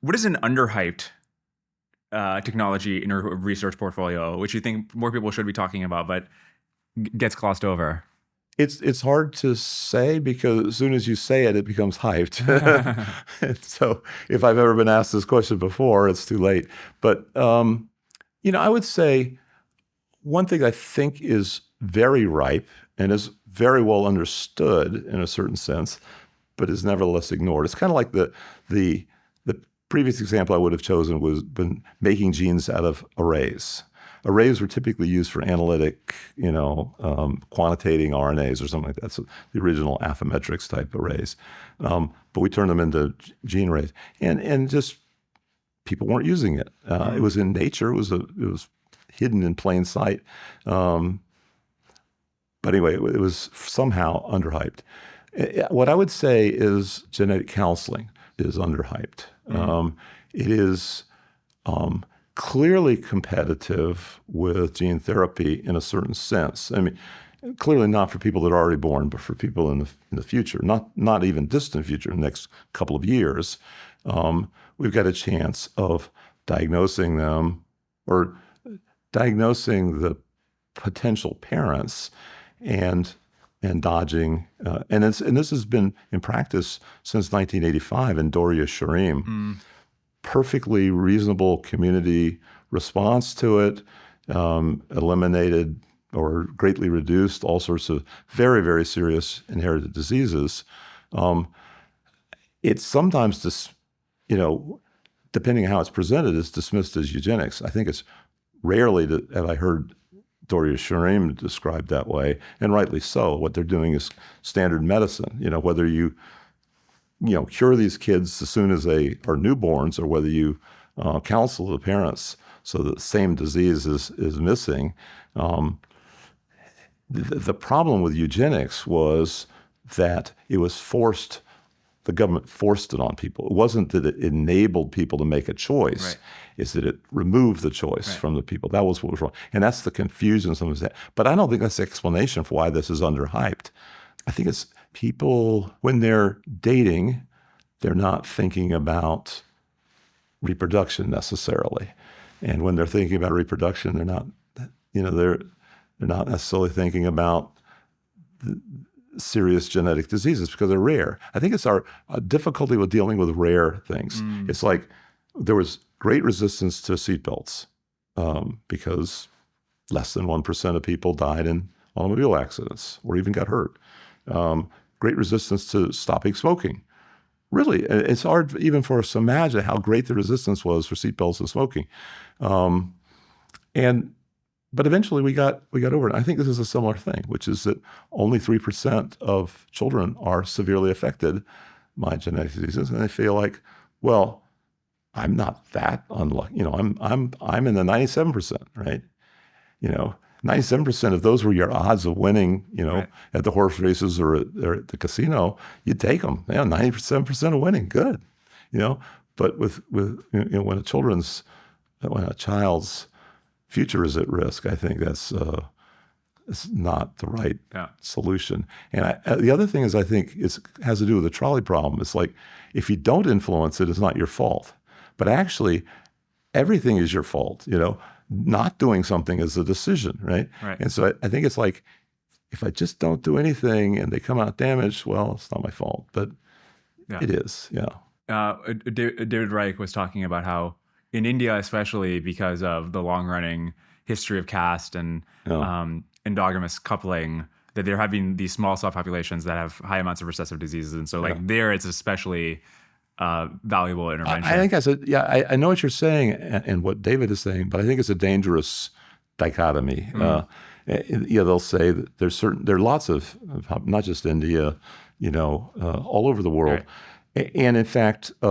What is an underhyped technology in your research portfolio, which you think more people should be talking about, but gets glossed over? It's hard to say because as soon as you say it, it becomes hyped. And so if I've ever been asked this question before, it's too late. But I would say one thing I think is very ripe and is very well understood in a certain sense, but is nevertheless ignored. It's kind of like the previous example I would have chosen was been making genes out of arrays. Arrays were typically used for analytic, quantitating RNAs or something like that. So the original Alphametrix type arrays, but we turned them into gene arrays, and just people weren't using it. It was in nature. It was hidden in plain sight. But anyway, it was somehow underhyped. What I would say is genetic counseling is underhyped. It is clearly competitive with gene therapy in a certain sense. I mean, clearly not for people that are already born, but for people in the future, not even distant future, the next couple of years. We've got a chance of diagnosing them or diagnosing the potential parents and dodging. And this has been in practice since 1985 in Doria Sharim. Perfectly reasonable community response to it, eliminated or greatly reduced all sorts of very, very serious inherited diseases. It's sometimes depending on how it's presented, is dismissed as eugenics. I think it's rarely have I heard Doria Sharim described that way, and rightly so. What they're doing is standard medicine. Whether you cure these kids as soon as they are newborns, or whether you counsel the parents so that the same disease is missing. The problem with eugenics was that it was forced. The government forced it on people. It wasn't that it enabled people to make a choice. Right. It's that it removed the choice from the people. That was what was wrong. And that's the confusion some of that. But I don't think that's the explanation for why this is underhyped. I think it's people, when they're dating, they're not thinking about reproduction necessarily. And when they're thinking about reproduction, they're not, they're not necessarily thinking about serious genetic diseases because they're rare. I think it's our difficulty with dealing with rare things. It's like there was great resistance to seatbelts because less than 1% of people died in automobile accidents or even got hurt. Great resistance to stopping smoking. Really, it's hard even for us to imagine how great the resistance was for seatbelts and smoking. But eventually we got over it. I think this is a similar thing, which is that only 3% of children are severely affected by genetic diseases, and they feel like, well, I'm not that unlucky. I'm in the 97%, right? 97% of those were your odds of winning, Right. at the horse races or at the casino. You'd take them. 97% of winning, good. But with when a child's future is at risk, I think that's it's not the right solution. And the other thing is, I think it has to do with the trolley problem. It's like if you don't influence it, it's not your fault. But actually, everything is your fault. Not doing something is a decision, right? And so I think it's like, if I just don't do anything and they come out damaged, well, it's not my fault, but it is, David Reich was talking about how in India, especially because of the long-running history of caste and endogamous coupling, that there have been these small cell populations that have high amounts of recessive diseases. And so there it's especially valuable intervention. I think I know what you're saying and what David is saying, but I think it's a dangerous dichotomy. They'll say that there are lots of, not just India, all over the world. Right. And in fact, we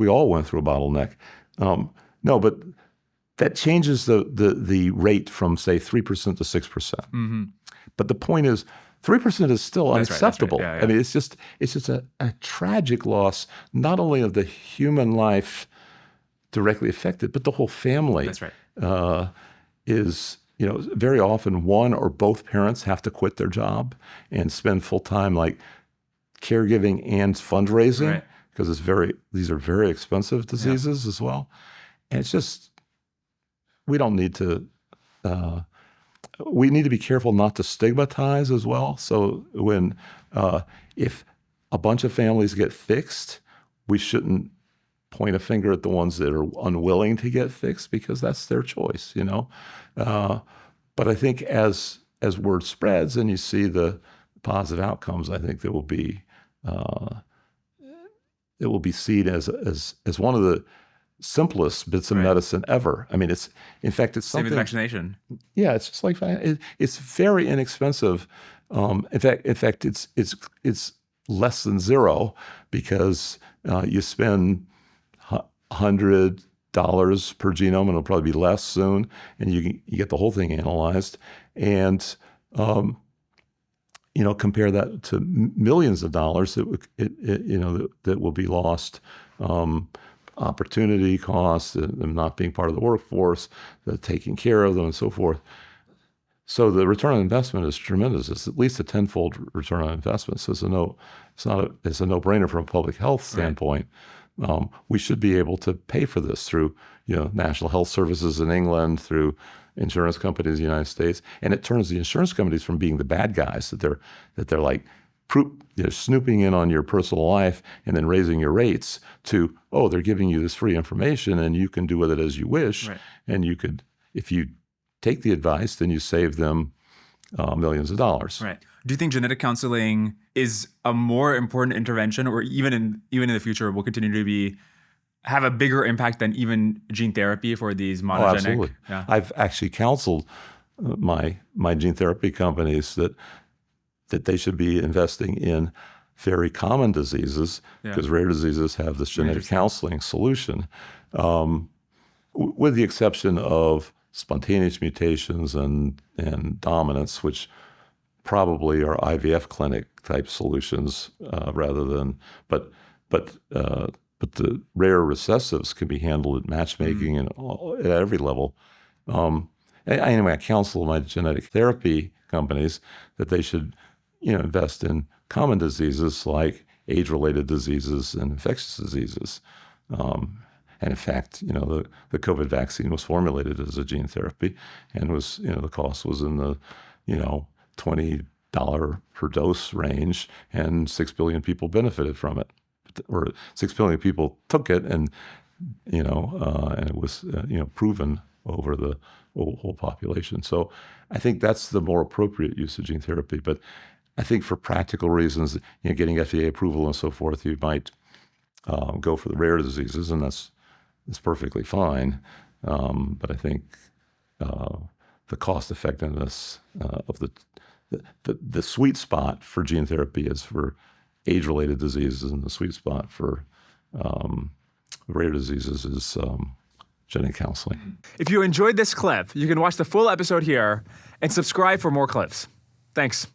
all went through a bottleneck. But that changes the rate from, say, 3% to 6%. But the point is, 3% is still unacceptable. Right. I mean, it's just a tragic loss, not only of the human life directly affected, but the whole family. That's right. Is very often one or both parents have to quit their job and spend full time like caregiving and fundraising because these are very expensive diseases as well. And it's just, we don't need to, we need to be careful not to stigmatize as well. So if a bunch of families get fixed, we shouldn't point a finger at the ones that are unwilling to get fixed, because that's their choice, But I think as word spreads and you see the positive outcomes, I think it will be seen as one of the simplest bits of medicine ever. I mean, it's something. Same as vaccination. Yeah, it's just like it's very inexpensive. In fact, it's less than zero, because you spend $100 per genome, and it'll probably be less soon, and you get the whole thing analyzed, and compare that to millions of dollars that will be lost. Opportunity costs, them not being part of the workforce, the taking care of them, and so forth. So the return on investment is tremendous. It's at least a tenfold return on investment. So it's a no-brainer from a public health standpoint. Right. We should be able to pay for this through national health services in England, through insurance companies in the United States, and it turns the insurance companies from being the bad guys that they're like snooping in on your personal life and then raising your rates to, they're giving you this free information and you can do with it as you wish. Right. And you could, if you take the advice, then you save them millions of dollars. Right. Do you think genetic counseling is a more important intervention, or even in the future will continue to have a bigger impact than even gene therapy for these monogenic? Oh, absolutely. Yeah. I've actually counseled my gene therapy companies that they should be investing in very common diseases, because rare diseases have this genetic counseling solution, with the exception of spontaneous mutations and dominance, which probably are IVF clinic type solutions rather than, but the rare recessives can be handled at matchmaking and at every level. Anyway, I counsel my genetic therapy companies that they should invest in common diseases like age-related diseases and infectious diseases. And in fact, the COVID vaccine was formulated as a gene therapy, and was, the cost was in the, $20 per dose range, and 6 billion people benefited from it, or 6 billion people took it, and and it was proven over the whole population. So I think that's the more appropriate use of gene therapy. But I think for practical reasons, getting FDA approval and so forth, you might go for the rare diseases, and that's perfectly fine. But I think the cost effectiveness of the sweet spot for gene therapy is for age-related diseases, and the sweet spot for rare diseases is genetic counseling. If you enjoyed this clip, you can watch the full episode here and subscribe for more clips. Thanks.